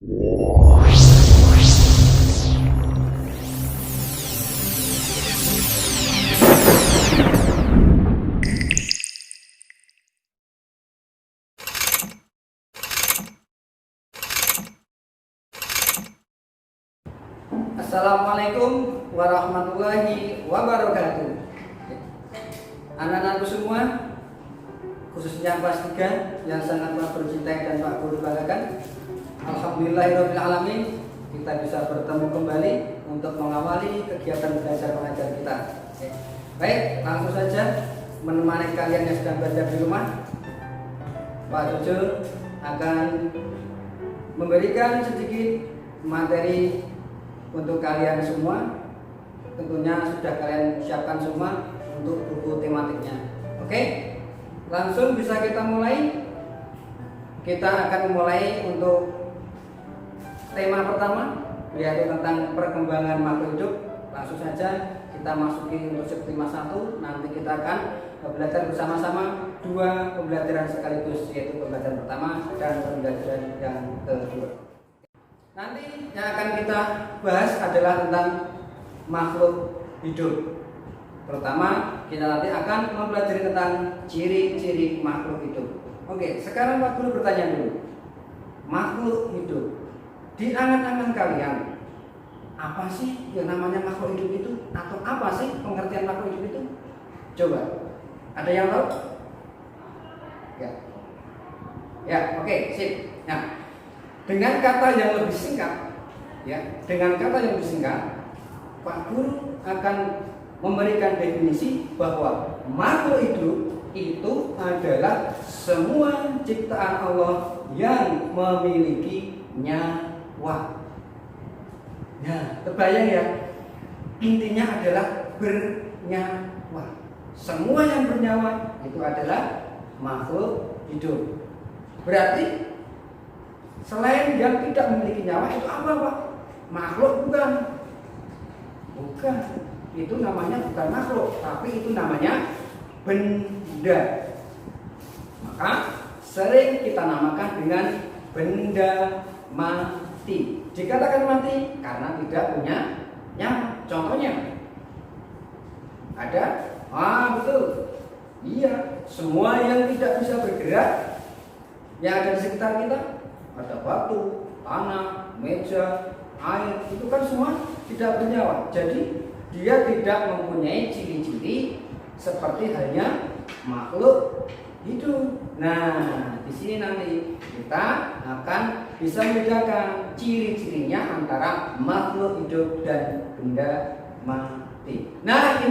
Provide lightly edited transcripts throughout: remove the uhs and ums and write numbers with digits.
Assalamualaikum warahmatullahi wabarakatuh. Anak-anakku semua, khususnya kelas 3 yang sangat Pak Guru cintai dan Pak Guru banggakan, alhamdulillahirobbilalamin, kita bisa bertemu kembali untuk mengawali kegiatan belajar mengajar kita. Baik, langsung saja menemani kalian yang sedang belajar di rumah. Pak Jojo akan memberikan sedikit materi untuk kalian semua. Tentunya sudah kalian siapkan semua untuk buku tematiknya. Oke, langsung bisa kita mulai. Kita akan memulai untuk tema pertama, yaitu tentang perkembangan makhluk hidup. Langsung saja kita masuki untuk subtema 1. Nanti kita akan belajar bersama-sama 2 pembelajaran sekaligus, yaitu pembelajaran pertama dan pembelajaran yang kedua. Nanti yang akan kita bahas adalah tentang makhluk hidup. Pertama, kita nanti akan mempelajari tentang ciri-ciri makhluk hidup. Oke, sekarang Pak Guru bertanya dulu. Makhluk hidup, di angan-angan kalian, apa sih yang namanya makhluk hidup itu? Atau apa sih pengertian makhluk hidup itu? Coba, ada yang tahu? Ya, oke, sip. Nah, dengan kata yang lebih singkat, Pak Guru akan memberikan definisi bahwa makhluk hidup itu adalah semua ciptaan Allah yang memiliki nyawa. Nah, terbayang ya, intinya adalah bernyawa. Semua yang bernyawa itu adalah makhluk hidup. Berarti selain yang tidak memiliki nyawa itu apa, Pak? Makhluk bukan. Bukan. Itu namanya bukan makhluk, tapi itu namanya benda. Maka sering kita namakan dengan benda mati. Dikatakan mati karena tidak punya nyawa. Contohnya ada? Betul. Iya, semua yang tidak bisa bergerak yang ada di sekitar kita, ada batu, tanah, meja, air, itu kan semua tidak bernyawa. Jadi dia tidak mempunyai ciri-ciri seperti halnya makhluk hidup. Nah, di sini nanti kita akan bisa membedakan ciri-cirinya antara makhluk hidup dan benda mati. Nah,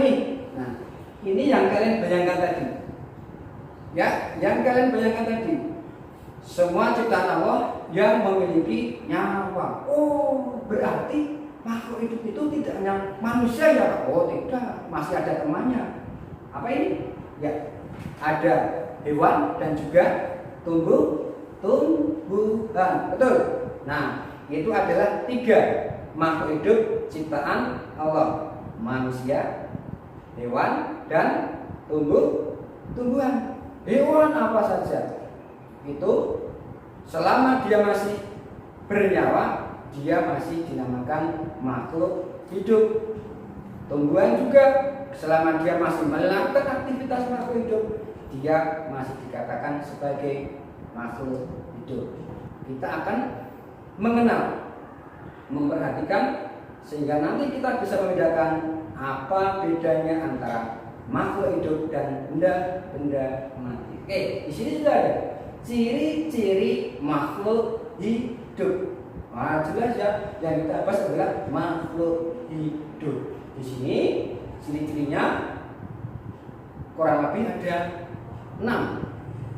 ini yang kalian bayangkan tadi. Ya, yang kalian bayangkan tadi. Semua ciptaan Allah yang memiliki nyawa. Oh, berarti makhluk hidup itu tidak hanya manusia ya? Oh, tidak, masih ada temannya. Apa ini? Ya, ada hewan dan juga tumbuhan. Betul. Nah, itu adalah 3 makhluk hidup ciptaan Allah: manusia, hewan, dan tumbuhan. Hewan apa saja? Itu selama dia masih bernyawa, dia masih dinamakan makhluk hidup. Tumbuhan juga selama dia masih melakukan aktivitas makhluk hidup, dia masih dikatakan sebagai makhluk hidup. Kita akan mengenal, memperhatikan, sehingga nanti kita bisa membedakan apa bedanya antara makhluk hidup dan benda-benda mati. Oke, di sini sudah ada ciri-ciri makhluk hidup. Nah, jelas ya, yang kita bahas adalah makhluk hidup. Di sini ciri-cirinya kurang lebih ada 6.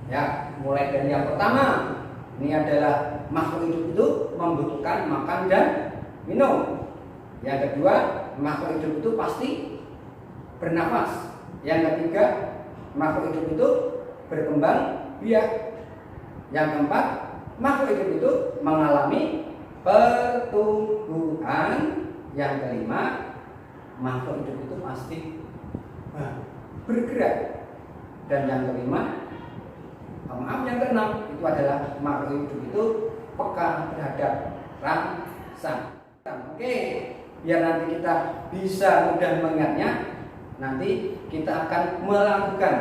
Ya, mulai dari yang pertama, ini adalah makhluk hidup itu membutuhkan makan dan minum. Yang kedua, makhluk hidup itu pasti bernafas. Yang ketiga, makhluk hidup itu berkembang biak. Yang keempat, makhluk hidup itu mengalami pertumbuhan. Yang kelima, makhluk hidup itu pasti bergerak. Dan yang kelima, yang keenam, itu adalah makhluk hidup itu peka terhadap rangsang. Oke, biar nanti kita bisa mudah mengingatnya, nanti kita akan melakukan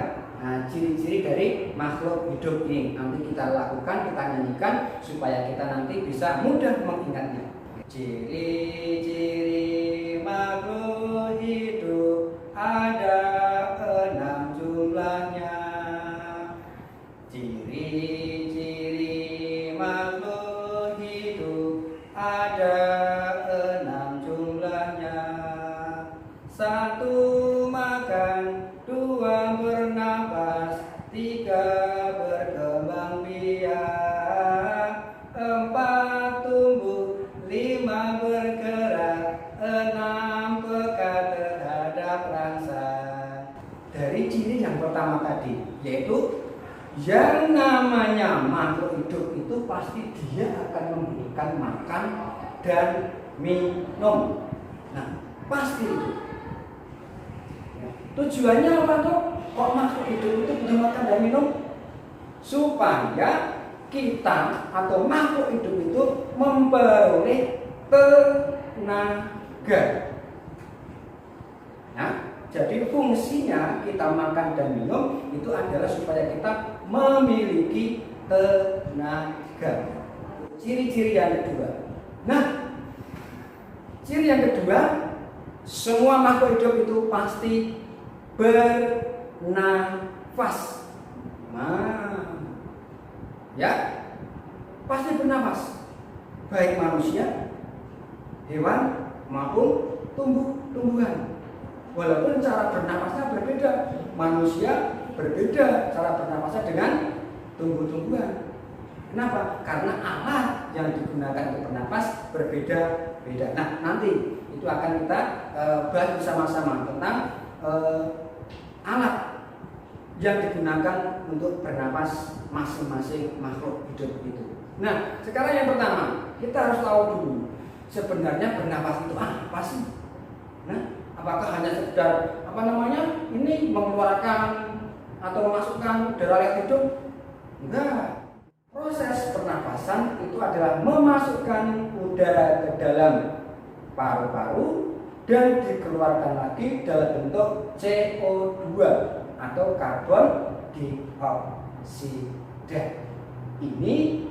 ciri-ciri dari makhluk hidup ini. Nanti kita lakukan, kita nyanyikan supaya kita nanti bisa mudah mengingatnya. Ciri-ciri makhluk hidup ada 6 jumlahnya. Ciri-ciri makhluk hidup ada 6 jumlahnya. 1 makan, 2 bernapas, 3 berkembang biak, 4 tumbuh, 5 bergerak, 6 peka terhadap rasa. Dari ciri yang pertama tadi, yaitu yang namanya makhluk hidup itu pasti dia akan membutuhkan makan dan minum. Nah, pasti itu. Tujuannya apa tuh? Kok makhluk hidup itu butuh makan dan minum? Supaya kita atau makhluk hidup itu memperoleh tenaga. Nah, jadi fungsinya kita makan dan minum itu adalah supaya kita memiliki tenaga. Ciri-ciri yang kedua. Nah, ciri yang kedua, semua makhluk hidup itu pasti bernafas. Nah, ya, pasti bernafas. Baik manusia, hewan maupun tumbuh-tumbuhan. Walaupun cara bernafasnya berbeda, manusia berbeda cara bernafasnya dengan tumbuh-tumbuhan. Kenapa? Karena alat yang digunakan untuk bernafas berbeda-beda. Nah, nanti itu akan kita bahas bersama-sama tentang alat yang digunakan untuk bernafas masing-masing makhluk hidup itu. Nah, sekarang yang pertama, kita harus tahu dulu sebenarnya bernafas itu apa sih? Nah, apakah hanya sekedar ini mengeluarkan atau memasukkan udara yang hidup? Enggak. Proses pernapasan itu adalah memasukkan udara ke dalam paru-paru dan dikeluarkan lagi dalam bentuk CO2 atau karbon dioksida. Ini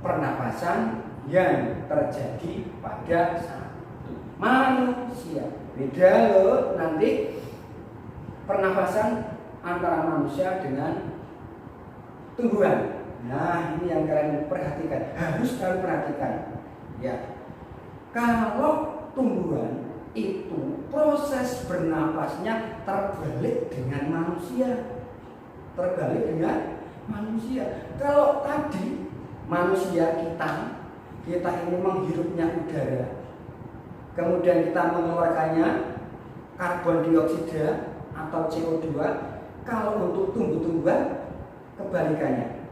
pernapasan yang terjadi pada satu manusia. Beda loh nanti pernapasan antara manusia dengan tumbuhan. Nah, ini yang kalian perhatikan, harus kalian perhatikan. Ya, kalau tumbuhan itu proses bernapasnya terbalik dengan manusia. Kalau tadi manusia kita ini menghirupnya udara, kemudian kita mengeluarkannya karbon dioksida atau CO2. Kalau untuk tumbuh-tumbuhan kebalikannya.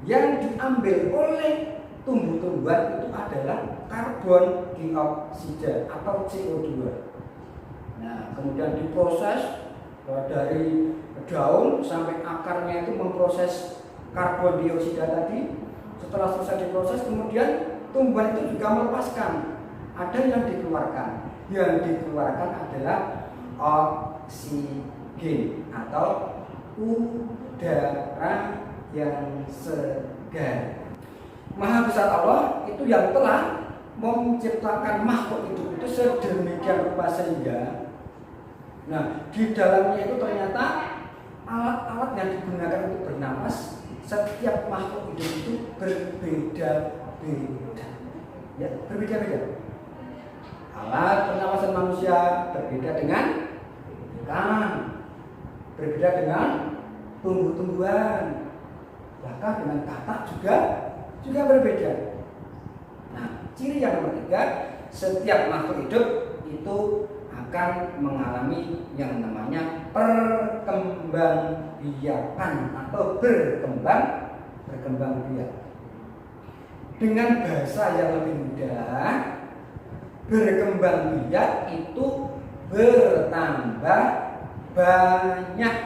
Yang diambil oleh tumbuh-tumbuhan itu adalah karbon dioksida atau CO2. Nah, kemudian diproses dari daun sampai akarnya itu memproses karbon dioksida tadi. Setelah selesai diproses, kemudian tumbuhan itu juga melepaskan. Ada yang dikeluarkan. Yang dikeluarkan adalah oksigen atau udara yang segar. Maha besar Allah itu yang telah menciptakan makhluk itu sedemikian rupa sehingga di dalamnya itu ternyata alat-alat yang digunakan untuk bernapas setiap makhluk hidup itu berbeda-beda. Ya, berbeda-beda. Alat pernapasan manusia berbeda dengan ikan, berbeda dengan tumbuh-tumbuhan, bahkan dengan katak juga berbeda. Nah, ciri yang ketiga, setiap makhluk hidup itu akan mengalami yang namanya perkembangbiakan atau berkembang biak. Dengan bahasa yang lebih mudah, berkembang biak itu bertambah banyak.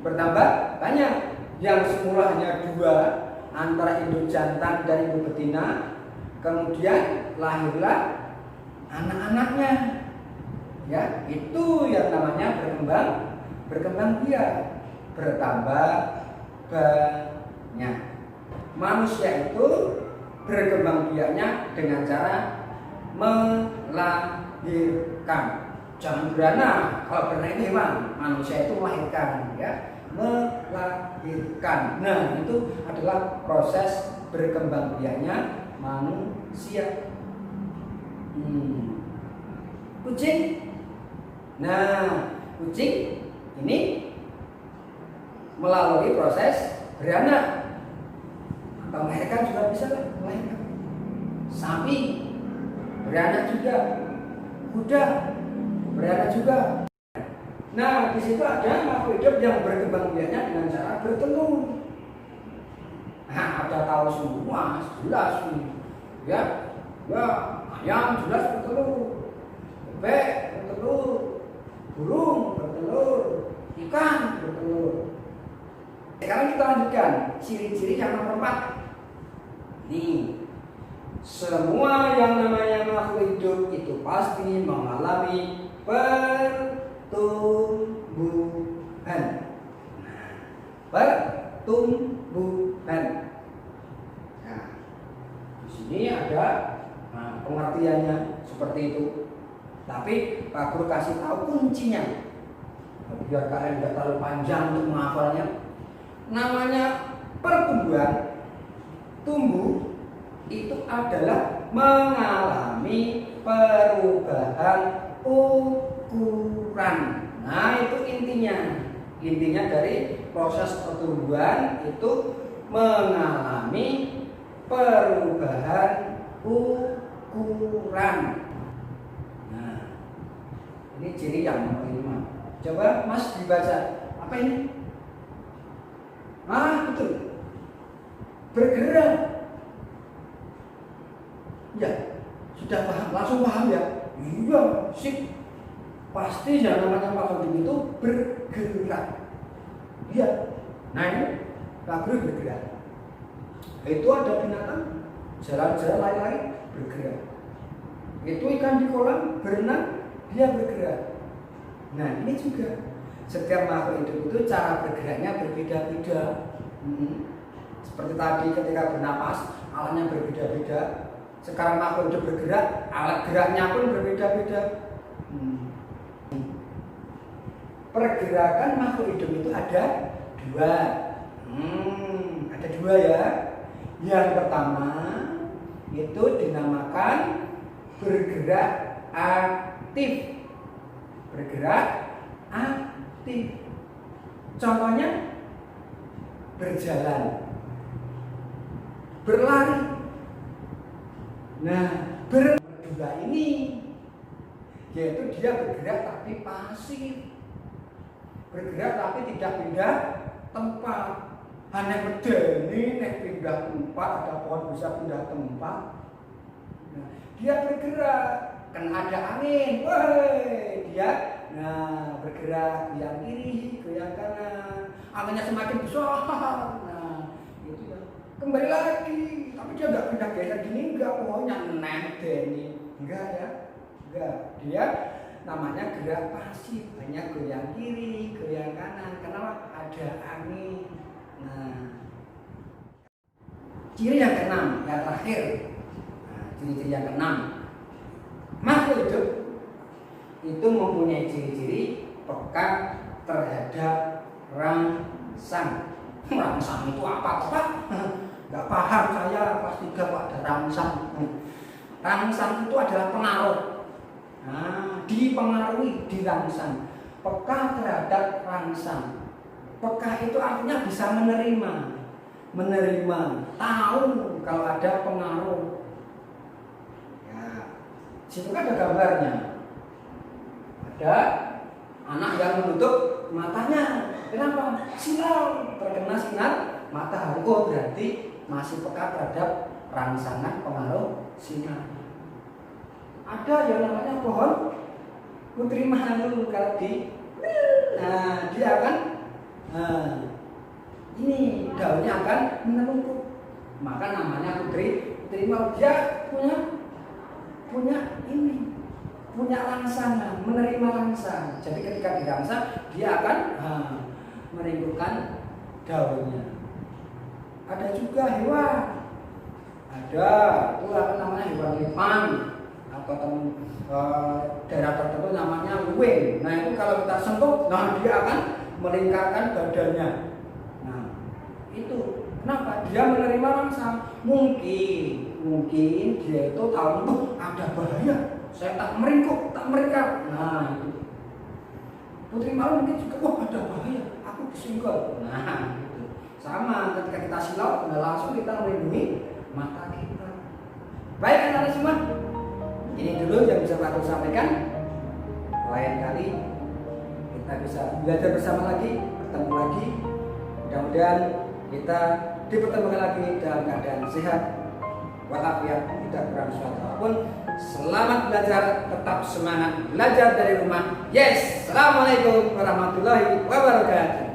Bertambah banyak. Yang semula hanya 2 antara induk jantan dan induk betina, kemudian lahirlah anak-anaknya. Ya, itu yang namanya berkembang biak, bertambah banyak. Manusia itu berkembang biaknya dengan cara melahirkan. Jangan beranak, kalau beranak itu hewan, manusia itu melahirkan, ya, melahirkan. Nah, itu adalah proses berkembang biaknya manusia. Kucing, nah kucing ini melalui proses beranak atau melahirkan juga bisa melahirkan. Sapi beranak juga, kuda beranak juga. Nah, di situ ada makhluk hidup yang berkembang biaknya dengan cara bertelur. Nah, ada tahu semua, jelas nih. Ya, ayam jelas bertelur, bebek bertelur, burung bertelur, ikan bertelur. Sekarang kita lanjutkan ciri-ciri yang nomor 4. Nih, semua yang namanya makhluk hidup itu pasti mengalami pertumbuhan. Pertumbuhan. Nah, di sini ada pengertiannya seperti itu. Tapi Pak Guru kasih tahu kuncinya, biar kalian tidak terlalu panjang untuk menghafalnya. Namanya pertumbuhan, tumbuh itu adalah mengalami perubahan ukuran. Nah, itu intinya. Intinya dari proses pertumbuhan itu mengalami perubahan ukuran. Nah, ini ciri yang nomor 5. Coba Mas dibaca. Apa ini? Betul. Bergerak. Ya, sudah paham, langsung paham ya? Iya, sip. Pasti yang namanya makhluk hidup itu bergerak. Iya. Nah, ini kabel bergerak. Itu ada binatang jalan-jalan lari-lari bergerak. Itu ikan di kolam berenang, dia bergerak. Nah, ini juga setiap makhluk hidup itu cara bergeraknya berbeda-beda. Seperti tadi ketika bernapas, alatnya berbeda-beda. Sekarang makhluk hidup bergerak, alat geraknya pun berbeda-beda. Pergerakan makhluk hidup itu ada 2. Ada 2 ya. Yang pertama itu dinamakan bergerak aktif. Bergerak aktif. Contohnya berjalan, berlari. Nah, berdua ini yaitu dia bergerak tapi pasif. Bergerak tapi tidak pindah tempat. Hanya medeni nek pindah tempat, ada pohon bisa pindah tempat. Nah, dia bergerak, kan ada angin, dia bergerak yang kiri ke yang kanan. Anginnya semakin besar, nah itu ya. Kembali lagi, tapi dia nggak pindah geser gini, enggak, pokoknya medeni, enggak ya, enggak. Dia namanya gerak pasif, hanya goyang kiri, goyang kanan. Kenapa? Ada angin. Nah, ciri yang ke-6, yang terakhir. Nah, ciri-ciri yang ke-6, makhluk hidup itu mempunyai ciri-ciri peka terhadap rangsang. Rangsang itu apa, Pak? Nggak paham saya, pasti nggak ada rangsang. Rangsang itu adalah pengaruh. Nah, dipengaruhi, dirangsang. Peka terhadap rangsang. Peka itu artinya bisa menerima, tahu kalau ada pengaruh. Ya, situ kan ada gambarnya. Ada anak yang menutup matanya. Kenapa? Silau, terkena sinar matahari. Oh, berarti masih peka terhadap rangsangan pengaruh sinar. Ada yang namanya pohon putri mahalu kalau dia akan ini daunnya akan menelumpuk. maka namanya putri maut. Dia punya ini, punya rangsangan, menerima rangsang. Jadi ketika dirangsang dia akan meringkukkan daunnya. Ada juga hewan, ada itu apa namanya, hewan lipan atau daerah tertentu namanya luwing. Nah itu kalau kita sentuh, nah dia akan melingkarkan badannya. Nah itu kenapa? Dia menerima rangsang. Mungkin dia itu tahu tuh ada bahaya, saya tak meringkuk, tak meringkar. Nah itu putri maut mungkin juga, wah ada bahaya, aku disenggol. Nah itu sama ketika kita silau, nah langsung kita melindungi mata kita. Baik anak-anak semua, ini dulu yang bisa aku sampaikan. Lain kali kita bisa belajar bersama lagi, bertemu lagi. Mudah-mudahan kita dipertemukan lagi dalam keadaan sehat walafiat, tidak kurang suatu apapun. Selamat belajar, tetap semangat belajar dari rumah. Yes, assalamualaikum warahmatullahi wabarakatuh.